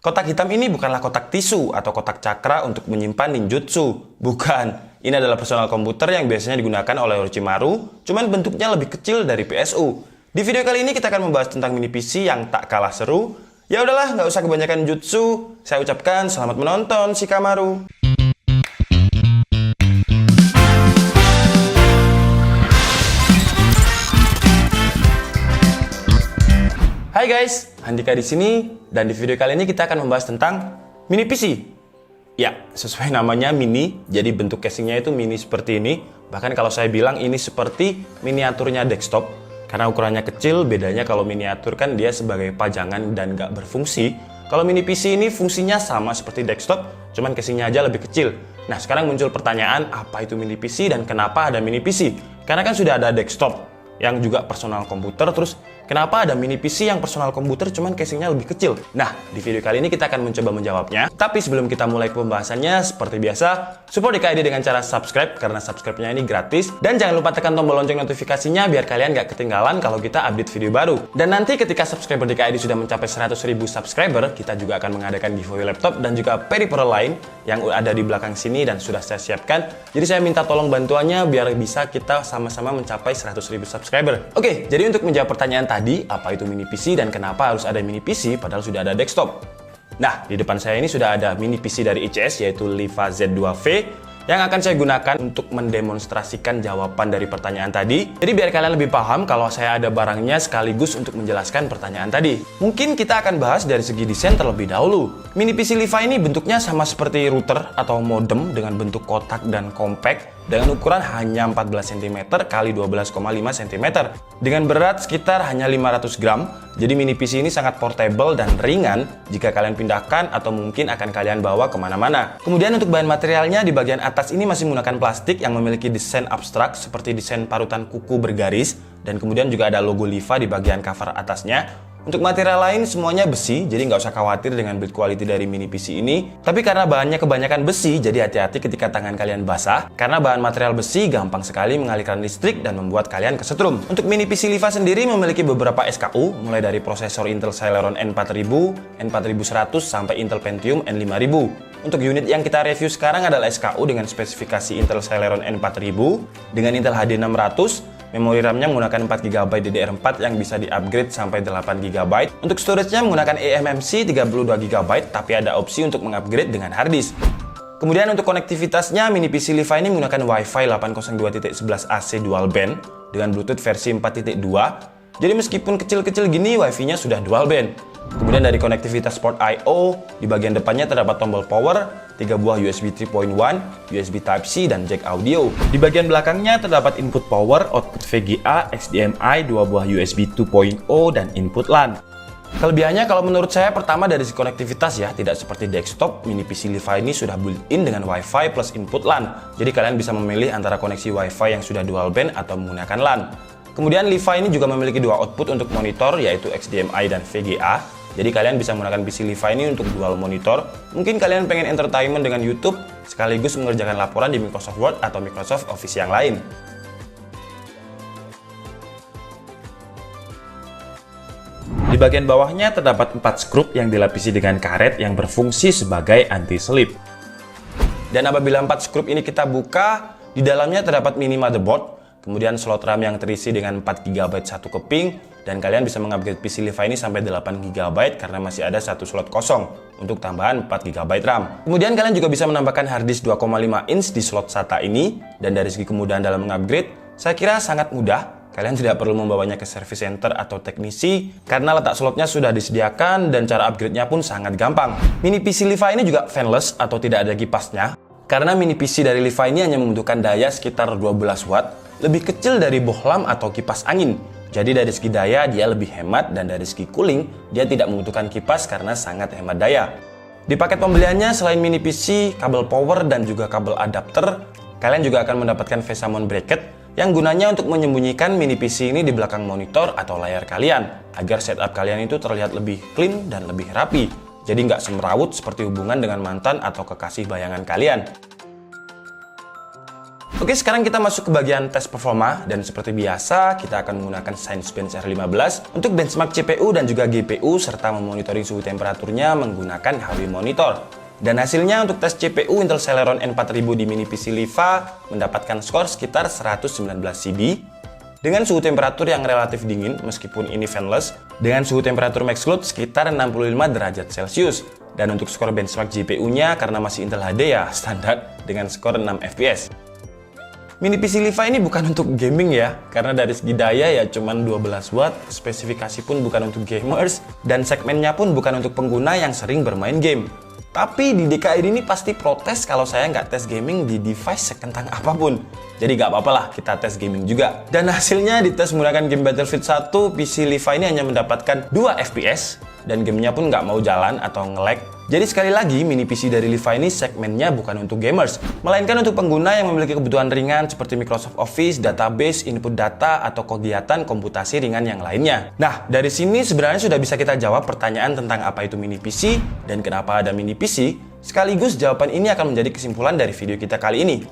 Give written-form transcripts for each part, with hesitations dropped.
Kotak hitam ini bukanlah kotak tisu atau kotak cakra untuk menyimpan ninjutsu. Bukan. Ini adalah personal komputer yang biasanya digunakan oleh Orochimaru, cuman bentuknya lebih kecil dari PSU. Di video kali ini kita akan membahas tentang mini PC yang tak kalah seru. Ya udahlah, nggak usah kebanyakan jutsu. Saya ucapkan selamat menonton Shikamaru. Hai guys, Handika di sini dan di video kali ini kita akan membahas tentang mini PC. Ya, sesuai namanya mini, jadi bentuk casingnya itu mini seperti ini. Bahkan kalau saya bilang ini seperti miniaturnya desktop, karena ukurannya kecil. Bedanya kalau miniatur kan dia sebagai pajangan dan nggak berfungsi. Kalau mini PC ini fungsinya sama seperti desktop, cuman casingnya aja lebih kecil. Nah, sekarang muncul pertanyaan, apa itu mini PC dan kenapa ada mini PC? Karena kan sudah ada desktop yang juga personal komputer, terus kenapa ada mini PC yang personal komputer cuman casingnya lebih kecil? Nah, di video kali ini kita akan mencoba menjawabnya. Tapi sebelum kita mulai pembahasannya, seperti biasa, support DKID dengan cara subscribe, karena subscribe-nya ini gratis. Dan jangan lupa tekan tombol lonceng notifikasinya biar kalian nggak ketinggalan kalau kita update video baru. Dan nanti ketika subscriber DKID sudah mencapai 100.000 subscriber, kita juga akan mengadakan giveaway laptop dan juga peripheral lain yang ada di belakang sini dan sudah saya siapkan. Jadi saya minta tolong bantuannya biar bisa kita sama-sama mencapai 100.000 subscriber. Oke, jadi untuk menjawab pertanyaan tadi, apa itu mini PC dan kenapa harus ada mini PC padahal sudah ada desktop? Nah, di depan saya ini sudah ada mini PC dari ICS yaitu Liva Z2V yang akan saya gunakan untuk mendemonstrasikan jawaban dari pertanyaan tadi. Jadi biar kalian lebih paham kalau saya ada barangnya sekaligus untuk menjelaskan pertanyaan tadi. Mungkin kita akan bahas dari segi desain terlebih dahulu. Mini PC Liva ini bentuknya sama seperti router atau modem dengan bentuk kotak dan compact dengan ukuran hanya 14 cm x 12,5 cm dengan berat sekitar hanya 500 gram. Jadi mini PC ini sangat portable dan ringan jika kalian pindahkan atau mungkin akan kalian bawa kemana-mana. Kemudian untuk bahan materialnya di bagian atas ini masih menggunakan plastik yang memiliki desain abstrak seperti desain parutan kuku bergaris, dan kemudian juga ada logo Liva di bagian cover atasnya. Untuk material lain semuanya besi, jadi nggak usah khawatir dengan build quality dari mini PC ini. Tapi karena bahannya kebanyakan besi, jadi hati-hati ketika tangan kalian basah. Karena bahan material besi gampang sekali mengalirkan listrik dan membuat kalian kesetrum. Untuk mini PC Liva sendiri memiliki beberapa SKU, mulai dari prosesor Intel Celeron N4000, N4100, sampai Intel Pentium N5000. Untuk unit yang kita review sekarang adalah SKU dengan spesifikasi Intel Celeron N4000 dengan Intel HD600. Memori RAM-nya menggunakan 4GB DDR4 yang bisa di-upgrade sampai 8GB. Untuk storage-nya menggunakan eMMC 32GB, tapi ada opsi untuk mengupgrade dengan hard disk. Kemudian untuk konektivitasnya, mini PC Liva ini menggunakan Wi-Fi 802.11ac dual band dengan Bluetooth versi 4.2. Jadi meskipun kecil-kecil gini, Wi-Fi-nya sudah dual band. Kemudian dari konektivitas port I/O, di bagian depannya terdapat tombol power, 3 buah USB 3.1, USB Type-C, dan jack audio. Di bagian belakangnya terdapat input power, output VGA, HDMI, 2 buah USB 2.0, dan input LAN. Kelebihannya kalau menurut saya pertama dari segi konektivitas ya, tidak seperti desktop, mini PC Liva ini sudah built-in dengan Wi-Fi plus input LAN. Jadi kalian bisa memilih antara koneksi Wi-Fi yang sudah dual band atau menggunakan LAN. Kemudian Liva ini juga memiliki dua output untuk monitor yaitu HDMI dan VGA. Jadi kalian bisa menggunakan PC Liva ini untuk dual monitor. Mungkin kalian pengen entertainment dengan YouTube sekaligus mengerjakan laporan di Microsoft Word atau Microsoft Office yang lain. Di bagian bawahnya terdapat 4 skrup yang dilapisi dengan karet yang berfungsi sebagai anti-slip. Dan apabila 4 skrup ini kita buka, di dalamnya terdapat mini motherboard, kemudian slot RAM yang terisi dengan 4GB satu keping, dan kalian bisa mengupgrade PC Liva ini sampai 8GB karena masih ada satu slot kosong untuk tambahan 4GB RAM. Kemudian kalian juga bisa menambahkan hard disk 2,5 inch di slot SATA ini, dan dari segi kemudahan dalam mengupgrade, saya kira sangat mudah. Kalian tidak perlu membawanya ke service center atau teknisi karena letak slotnya sudah disediakan dan cara upgrade-nya pun sangat gampang. Mini PC Liva ini juga fanless atau tidak ada kipasnya. Karena mini PC dari Liva ini hanya membutuhkan daya sekitar 12 watt, lebih kecil dari bohlam atau kipas angin. Jadi dari segi daya dia lebih hemat, dan dari segi cooling dia tidak membutuhkan kipas karena sangat hemat daya. Di paket pembeliannya selain mini PC, kabel power dan juga kabel adapter, kalian juga akan mendapatkan face mount bracket yang gunanya untuk menyembunyikan mini PC ini di belakang monitor atau layar kalian agar setup kalian itu terlihat lebih clean dan lebih rapi. Jadi nggak semrawut seperti hubungan dengan mantan atau kekasih bayangan kalian. Oke, sekarang kita masuk ke bagian tes performa, dan seperti biasa kita akan menggunakan Cinebench R15 untuk benchmark CPU dan juga GPU serta memonitoring suhu temperaturnya menggunakan HW Monitor. Dan hasilnya untuk tes CPU Intel Celeron N4000 di mini PC Liva mendapatkan skor sekitar 119 CB dengan suhu temperatur yang relatif dingin meskipun ini fanless, dengan suhu temperatur max load sekitar 65 derajat Celcius. Dan untuk skor benchmark GPU-nya karena masih Intel HD ya standar dengan skor 6 FPS. Mini PC Liva ini bukan untuk gaming ya, karena dari segi daya ya cuman 12 watt, spesifikasi pun bukan untuk gamers, dan segmennya pun bukan untuk pengguna yang sering bermain game. Tapi di DKI ini pasti protes kalau saya nggak tes gaming di device sekentang apapun. Jadi nggak apa-apa lah kita tes gaming juga. Dan hasilnya di tes menggunakan game Battlefield 1, PC Liva ini hanya mendapatkan 2 FPS, dan gamenya pun nggak mau jalan atau nge-lag. Jadi sekali lagi, mini PC dari Liva ini segmennya bukan untuk gamers, melainkan untuk pengguna yang memiliki kebutuhan ringan seperti Microsoft Office, database, input data, atau kegiatan komputasi ringan yang lainnya. Nah, dari sini sebenarnya sudah bisa kita jawab pertanyaan tentang apa itu mini PC dan kenapa ada mini PC, sekaligus jawaban ini akan menjadi kesimpulan dari video kita kali ini.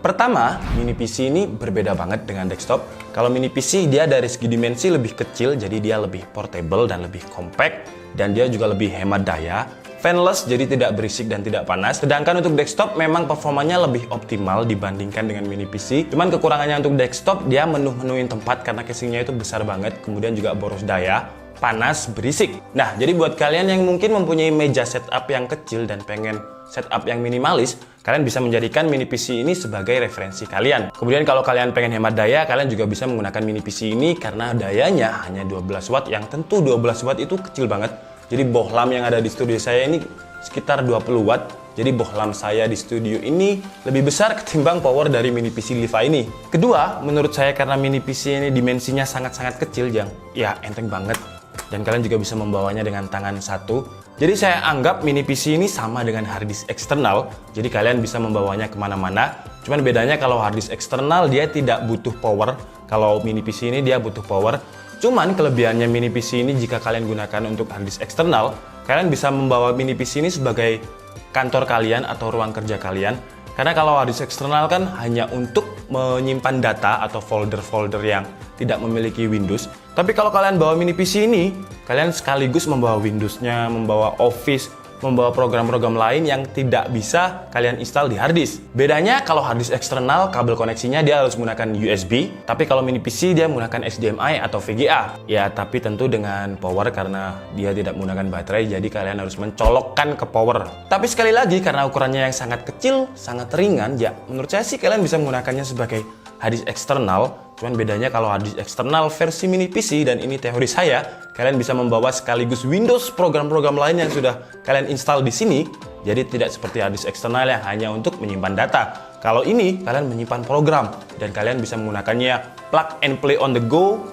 Pertama, mini PC ini berbeda banget dengan desktop. Kalau mini PC dia dari segi dimensi lebih kecil, jadi dia lebih portable dan lebih compact, dan dia juga lebih hemat daya. Fanless, jadi tidak berisik dan tidak panas. Sedangkan untuk desktop memang performanya lebih optimal dibandingkan dengan mini PC. Cuman kekurangannya untuk desktop, dia menuhin tempat karena casingnya itu besar banget, kemudian juga boros daya, panas, berisik. Nah, jadi buat kalian yang mungkin mempunyai meja setup yang kecil dan pengen setup yang minimalis, kalian bisa menjadikan mini PC ini sebagai referensi kalian. Kemudian kalau kalian pengen hemat daya, kalian juga bisa menggunakan mini PC ini karena dayanya hanya 12 watt, yang tentu 12 watt itu kecil banget. Jadi bohlam yang ada di studio saya ini sekitar 20 watt. Jadi bohlam saya di studio ini lebih besar ketimbang power dari mini PC Liva ini. Kedua, menurut saya karena mini PC ini dimensinya sangat-sangat kecil, ya enteng banget. Dan kalian juga bisa membawanya dengan tangan satu. Jadi saya anggap mini PC ini sama dengan harddisk eksternal. Jadi kalian bisa membawanya kemana-mana. Cuman bedanya kalau harddisk eksternal dia tidak butuh power. Kalau mini PC ini dia butuh power. Cuman kelebihannya mini PC ini jika kalian gunakan untuk harddisk eksternal, kalian bisa membawa mini PC ini sebagai kantor kalian atau ruang kerja kalian. Karena kalau harddisk eksternal kan hanya untuk menyimpan data atau folder-folder yang tidak memiliki Windows. Tapi kalau kalian bawa mini PC ini, kalian sekaligus membawa Windows-nya, membawa Office, membawa program-program lain yang tidak bisa kalian install di harddisk. Bedanya kalau harddisk eksternal, kabel koneksinya dia harus menggunakan USB, tapi kalau mini PC dia menggunakan HDMI atau VGA. Ya, tapi tentu dengan power karena dia tidak menggunakan baterai, jadi kalian harus mencolokkan ke power. Tapi sekali lagi, karena ukurannya yang sangat kecil, sangat ringan, ya menurut saya sih kalian bisa menggunakannya sebagai harddisk eksternal. Cuman bedanya kalau harddisk eksternal versi mini PC, dan ini teori saya, kalian bisa membawa sekaligus Windows, program-program lain yang sudah kalian install di sini. Jadi tidak seperti harddisk eksternal yang hanya untuk menyimpan data. Kalau ini kalian menyimpan program dan kalian bisa menggunakannya plug and play on the go.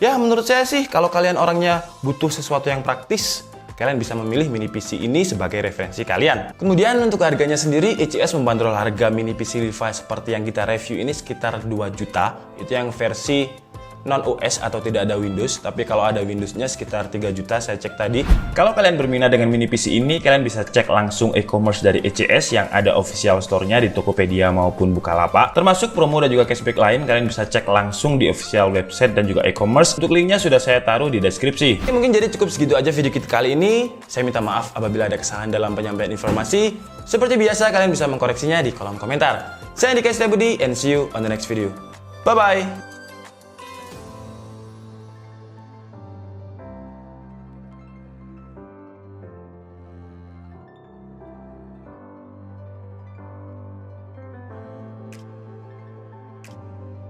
Ya menurut saya sih kalau kalian orangnya butuh sesuatu yang praktis, kalian bisa memilih mini PC ini sebagai referensi kalian. Kemudian untuk harganya sendiri, ECS membandrol harga mini PC Liva seperti yang kita review ini sekitar 2 juta. Itu yang versi non-OS atau tidak ada Windows, tapi kalau ada Windows-nya sekitar 3 juta saya cek tadi. Kalau kalian berminat dengan mini PC ini, kalian bisa cek langsung e-commerce dari ECS yang ada official store-nya di Tokopedia maupun Bukalapak. Termasuk promo dan juga cashback lain, kalian bisa cek langsung di official website dan juga e-commerce. Untuk linknya sudah saya taruh di deskripsi. Oke, mungkin jadi cukup segitu aja video kita kali ini. Saya minta maaf apabila ada kesalahan dalam penyampaian informasi. Seperti biasa, kalian bisa mengkoreksinya di kolom komentar. Saya Andika Setiabudi and see you on the next video. Bye-bye!